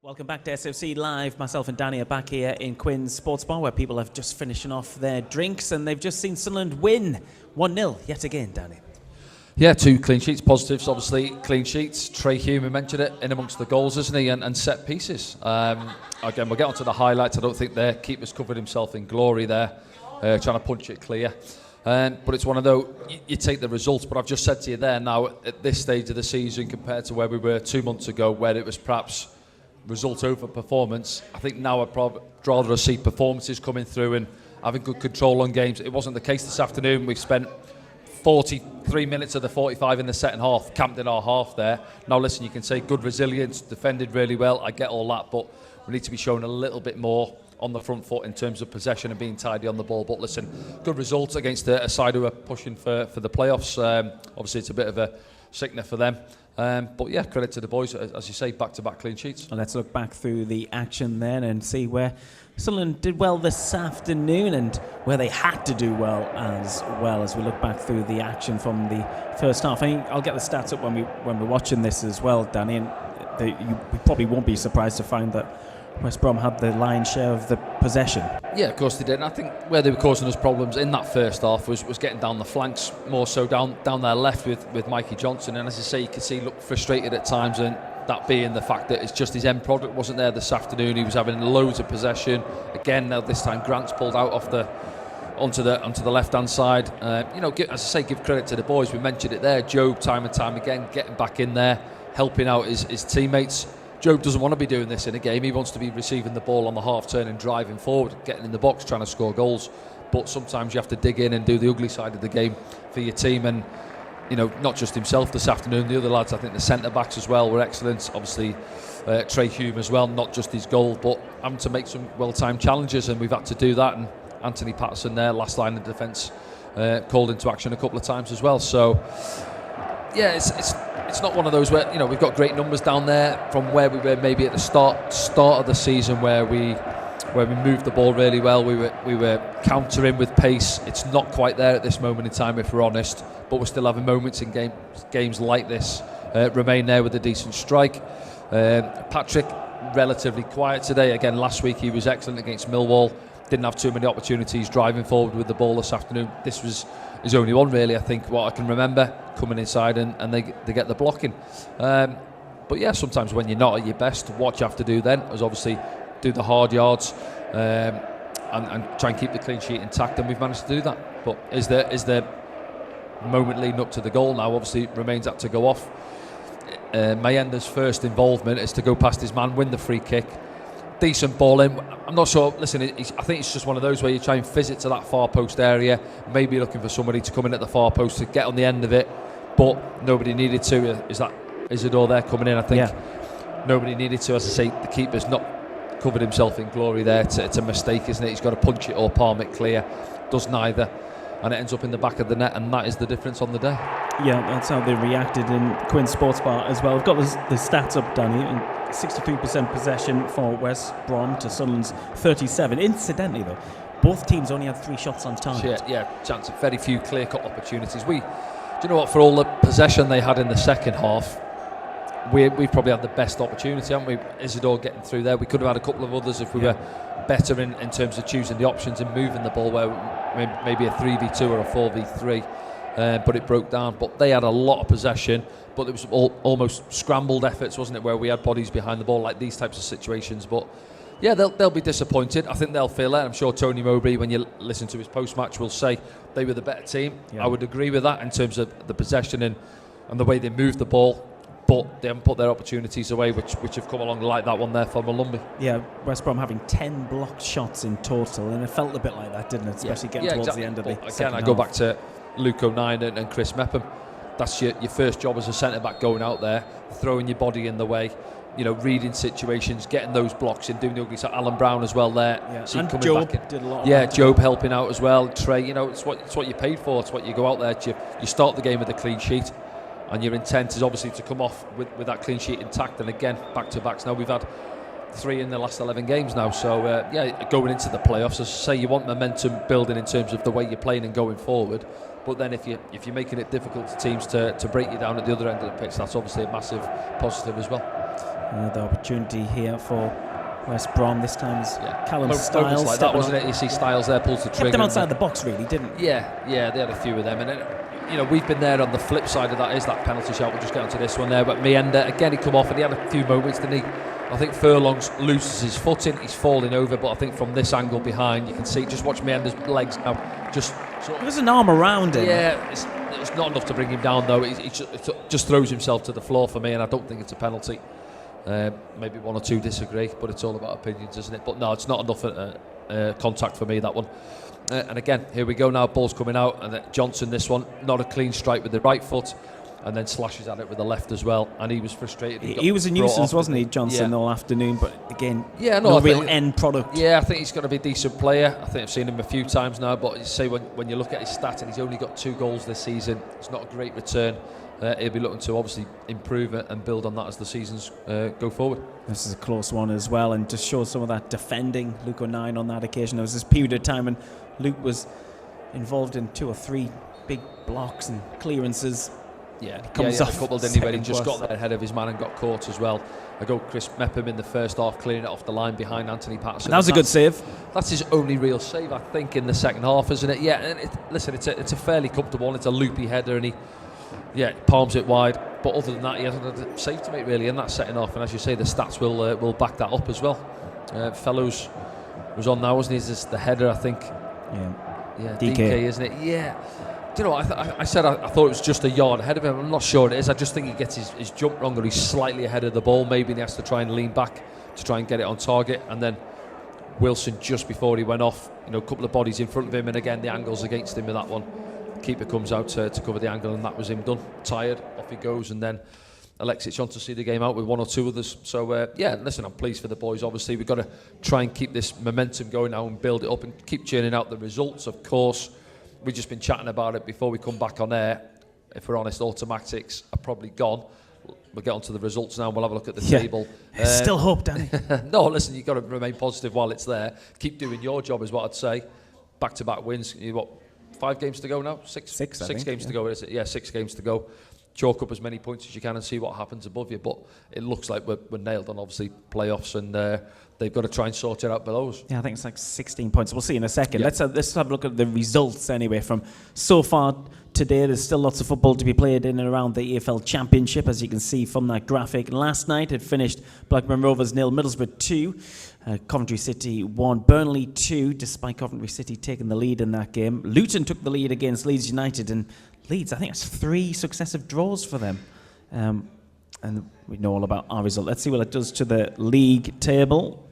Welcome back to SOC Live. Myself and Danny are back here in Quinn's Sports Bar, where people have just finishing off their drinks and they've just seen Sunderland win 1-0 yet again, Danny. Yeah, 2 clean sheets, positives, obviously clean sheets. Trey Hume mentioned it, in amongst the goals, isn't he, and set pieces. Again, we'll get onto the highlights. I don't think their keeper's covered himself in glory there, trying to punch it clear. But it's one of those, you take the results, but I've just said to you there now, at this stage of the season compared to where we were 2 months ago, where it was perhaps result over performance, I think now I'd probably rather see performances coming through and having good control on games. It wasn't the case this afternoon. We've spent 43 minutes of the 45 in the second half, camped in our half there. Now listen, you can say good resilience, defended really well, I get all that, but we need to be shown a little bit more on the front foot in terms of possession and being tidy on the ball. But listen, good results against a side who are pushing for the playoffs. Obviously it's a bit of a sickener for them. But yeah, credit to the boys, as you say, back-to-back clean sheets. Well, let's look back through the action then and see where Sunderland did well this afternoon and where they had to do well as we look back through the action from the first half. I think I'll get the stats up when we're watching this as well, Danny, and you probably won't be surprised to find that West Brom had the lion's share of the possession. Yeah, of course they did. And I think where they were causing us problems in that first half was getting down the flanks, more so down their left with Mikey Johnson. And as I say, you could see he looked frustrated at times, and that being the fact that it's just his end product wasn't there this afternoon. He was having loads of possession. Again, now this time Grant's pulled out onto the left-hand side. As I say, give credit to the boys. We mentioned it there. Job, time and time again, getting back in there, helping out his teammates. Job doesn't want to be doing this in a game. He wants to be receiving the ball on the half turn and driving forward, getting in the box, trying to score goals. But sometimes you have to dig in and do the ugly side of the game for your team. And not just himself this afternoon, the other lads, I think the centre backs as well were excellent. Obviously Trey Hume as well, not just his goal, but having to make some well-timed challenges, and we've had to do that. And Anthony Patterson there, last line of defence, called into action a couple of times as well. So yeah, it's not one of those where we've got great numbers down there from where we were maybe at the start of the season, where we moved the ball really well. We were countering with pace. It's not quite there at this moment in time, if we're honest, but we're still having moments in games like this. Remain there with a decent strike. Patrick, relatively quiet today. Again, last week he was excellent against Millwall. Didn't have too many opportunities driving forward with the ball this afternoon. This was his only one, really, I think, what I can remember, coming inside and they get the blocking. But yeah, sometimes when you're not at your best, what you have to do then is obviously do the hard yards and try and keep the clean sheet intact, and we've managed to do that. But is the moment leading up to the goal now, obviously remains that to go off. Mayenda's first involvement is to go past his man, win the free kick. Decent ball in. I'm not sure. Listen, I think it's just one of those where you try and fizz it to that far post area, maybe looking for somebody to come in at the far post to get on the end of it, but nobody needed to. Is that Isidore there coming in? I think nobody needed to. As I say, the keeper's not covered himself in glory there. It's a mistake, isn't it? He's got to punch it or palm it clear. Does neither, and it ends up in the back of the net, and that is the difference on the day. Yeah, that's how they reacted in Quinn's Sports Bar as well. We've got the stats up, Danny. And 63% possession for West Brom to Sunderland's 37. Incidentally, though, both teams only had 3 shots on target. Yeah, chance of very few clear-cut opportunities. Do you know what? For all the possession they had in the second half, we've probably had the best opportunity, haven't we? Isidore getting through there. We could have had a couple of others if we were better in terms of choosing the options and moving the ball, where maybe a 3v2 or a 4v3. But it broke down. But they had a lot of possession, but it was almost scrambled efforts, wasn't it, where we had bodies behind the ball, like these types of situations. But yeah, they'll be disappointed. I think they'll feel it. I'm sure Tony Mowbray, when you listen to his post-match, will say they were the better team. I would agree with that in terms of the possession and the way they moved the ball, but they haven't put their opportunities away, which have come along, like that one there for Malumbi. Yeah, West Brom having 10 blocked shots in total, and it felt a bit like that, didn't it? Especially getting towards exactly. the end of the second Again, I half. go back to Luke O'Nien and Chris Mepham. That's your first job as a centre-back, going out there, throwing your body in the way, reading situations, getting those blocks and doing the ugly side. Alan Brown as well there. Yeah. And Job did a lot of that. Job helping out as well. Trey, it's what you're paid for. It's what you go out there. You start the game with a clean sheet, and your intent is obviously to come off with that clean sheet intact. And again, back-to-backs. Now we've had 3 in the last 11 games now. So, going into the playoffs, as I say, you want momentum building in terms of the way you're playing and going forward. But then if you're making it difficult for teams to break you down at the other end of the pitch, that's obviously a massive positive as well. The opportunity here for West Brom. This time is Callum Moments Styles. like that, wasn't it? You see Styles there pulls the trigger. Kept them outside the box, really, didn't he? Yeah, they had a few of them. And we've been there on the flip side of that is that penalty shot. We'll just get onto this one there. But Mienda, again, he come off and he had a few moments, didn't he? I think Furlong's loses his footing. He's falling over, but I think from this angle behind, you can see, just watch Mienda's legs now. There's an arm around him. Yeah, it's not enough to bring him down, though. He just throws himself to the floor for me, and I don't think it's a penalty. Maybe one or two disagree, but it's all about opinions, isn't it? But no, it's not enough contact for me, that one. And again, here we go now, ball's coming out, and Johnson, this one, not a clean strike with the right foot, and then slashes at it with the left as well, and he was frustrated. He was a nuisance, wasn't he, Johnson, all afternoon, but again, no real end product. Yeah, I think he's going to be a decent player. I think I've seen him a few times now, but you say when you look at his stats, and he's only got 2 goals this season, it's not a great return. He'll be looking to obviously improve it and build on that as the seasons go forward. This is a close one as well, and just shows some of that defending. Luke O'Nien on that occasion. There was this period of time when Luke was involved in 2 or 3 big blocks and clearances. Yeah, he comes off a couple, didn't he, where he just got there ahead of his man and got caught as well. I go Chris Mepham in the first half, clearing it off the line behind Anthony Patterson. That was a good save. That's his only real save, I think, in the second half, isn't it? Yeah, and listen, it's a fairly comfortable one. It's a loopy header, and he palms it wide. But other than that, he hasn't had a save to make really in that second half. And as you say, the stats will back that up as well. Fellows was on now, wasn't he? Is the header, I think? Yeah, DK, isn't it? Yeah. Do you know what? I said I thought it was just a yard ahead of him. I'm not sure it is. I just think he gets his jump wrong, or he's slightly ahead of the ball. Maybe he has to try and lean back to try and get it on target. And then Wilson, just before he went off, a couple of bodies in front of him, and again the angle's against him with that one. Keeper comes out to cover the angle, and that was him done. Tired, off he goes, and then Alexis on to see the game out with 1 or 2 others. So listen, I'm pleased for the boys. Obviously, we've got to try and keep this momentum going now and build it up and keep churning out the results. Of course, we've just been chatting about it before we come back on air. If we're honest, automatics are probably gone. We'll get onto the results now and we'll have a look at the table. Still hope, Danny. No, listen, you've got to remain positive while it's there. Keep doing your job is what I'd say. Back-to-back wins. You've got 5 games to go now? Six games to go, is it? Yeah, 6 games to go. Chalk up as many points as you can and see what happens above you. But it looks like we're nailed on, obviously, playoffs, and they've got to try and sort it out below us. Yeah, I think it's like 16 points. We'll see in a second. Yeah. Let's have a look at the results anyway from so far today. There's still lots of football to be played in and around the EFL Championship, as you can see from that graphic. Last night it finished Blackburn Rovers 0, Middlesbrough 2. Coventry City 1, Burnley 2, despite Coventry City taking the lead in that game. Luton took the lead against Leeds United, and Leeds, I think it's 3 successive draws for them. And we know all about our result. Let's see what it does to the league table.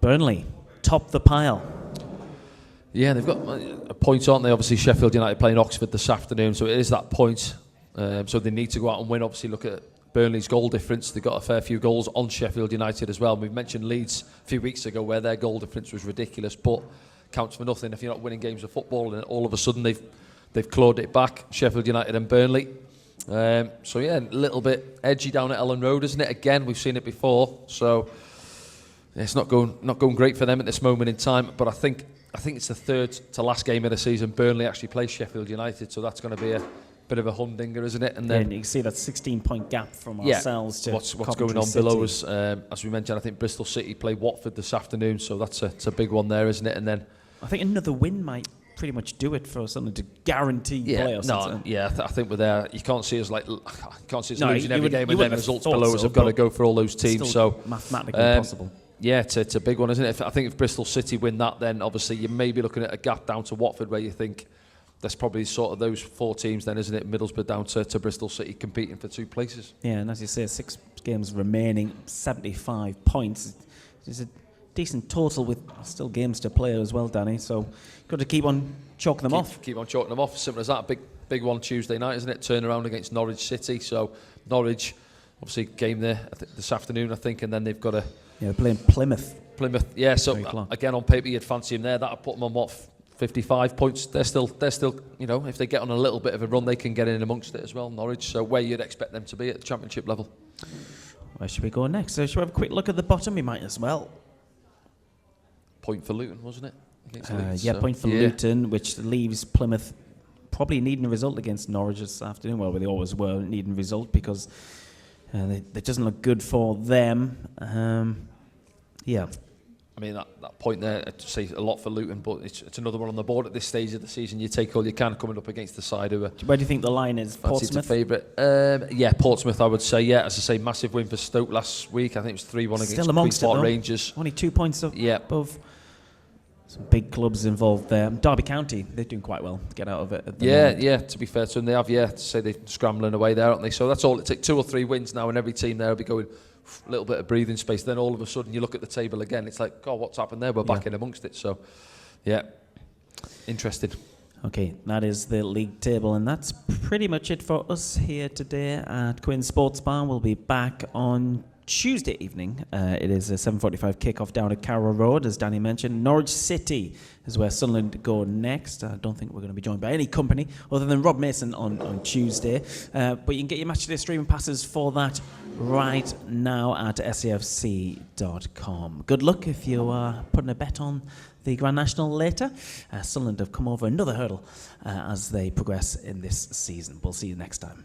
Burnley, top the pile. Yeah, they've got a point, aren't they? Obviously, Sheffield United playing Oxford this afternoon, so it is that point. So they need to go out and win. Obviously, look at Burnley's goal difference. They've got a fair few goals on Sheffield United as well. We've mentioned Leeds a few weeks ago where their goal difference was ridiculous, but counts for nothing if you're not winning games of football, and all of a sudden they've clawed it back, Sheffield United and Burnley. So yeah, a little bit edgy down at Ellen Road, isn't it? Again, we've seen it before, so it's not going great for them at this moment in time. But I think it's the third to last game of the season Burnley actually plays Sheffield United, so that's going to be a bit of a humdinger, isn't it? And then you can see that 16-point gap from ourselves to what's Coventry going on City. below us. As we mentioned, I think Bristol City play Watford this afternoon, so that's a big one there, isn't it? And then I think another win might pretty much do it for something to guarantee playoffs. I think we're there. You can't see us losing every game, and then results below us have got to go for all those teams. So mathematically possible. Yeah, it's a big one, isn't it? I think if Bristol City win that, then obviously you may be looking at a gap down to Watford, where you think that's probably sort of those 4 teams then, isn't it? Middlesbrough down to Bristol City competing for 2 places. Yeah, and as you say, 6 games remaining, 75 points. It's a decent total with still games to play as well, Danny. So got to keep on chalking them off. Keep on chalking them off. Simple as that. Big one Tuesday night, isn't it? Turnaround against Norwich City. So Norwich, obviously, game there this afternoon, I think, and then they've got they're playing Plymouth. Yeah. So again, on paper, you'd fancy them there. That'll put them on 55 points. They're still, if they get on a little bit of a run, they can get in amongst it as well, Norwich. So where you'd expect them to be at the Championship level. Where should we go next? So should we have a quick look at the bottom? We might as well. Point for Luton, wasn't it? Point for Luton, which leaves Plymouth probably needing a result against Norwich this afternoon. Well, they always were needing a result because it doesn't look good for them. Yeah. I mean, that point there, I'd say a lot for Luton, but it's another one on the board at this stage of the season. You take all you can coming up against the side who are... Where do you think the line is? Portsmouth? Favourite? Yeah, Portsmouth, I would say. Yeah, as I say, massive win for Stoke last week. I think it was 3-1 against Queen's Park Rangers. Only 2 points above. Some big clubs involved there. Derby County, they're doing quite well to get out of it at the moment. Yeah, to be fair to them, they have, to say they're scrambling away there, aren't they? So that's all it takes, 2 or 3 wins now, and every team there will be going... a little bit of breathing space, then all of a sudden you look at the table again, it's like, God, what's happened there? We're back in amongst it. So, yeah, interesting. Okay, that is the league table, and that's pretty much it for us here today at Quinn Sports Bar. We'll be back on Tuesday evening. It is a 7:45 kickoff down at Carrow Road, as Danny mentioned. Norwich City is where Sunderland go next. I don't think we're going to be joined by any company other than Rob Mason on Tuesday. But you can get your Matchday streaming passes for that right now at safc.com. Good luck if you are putting a bet on the Grand National later. Sunderland have come over another hurdle as they progress in this season. We'll see you next time.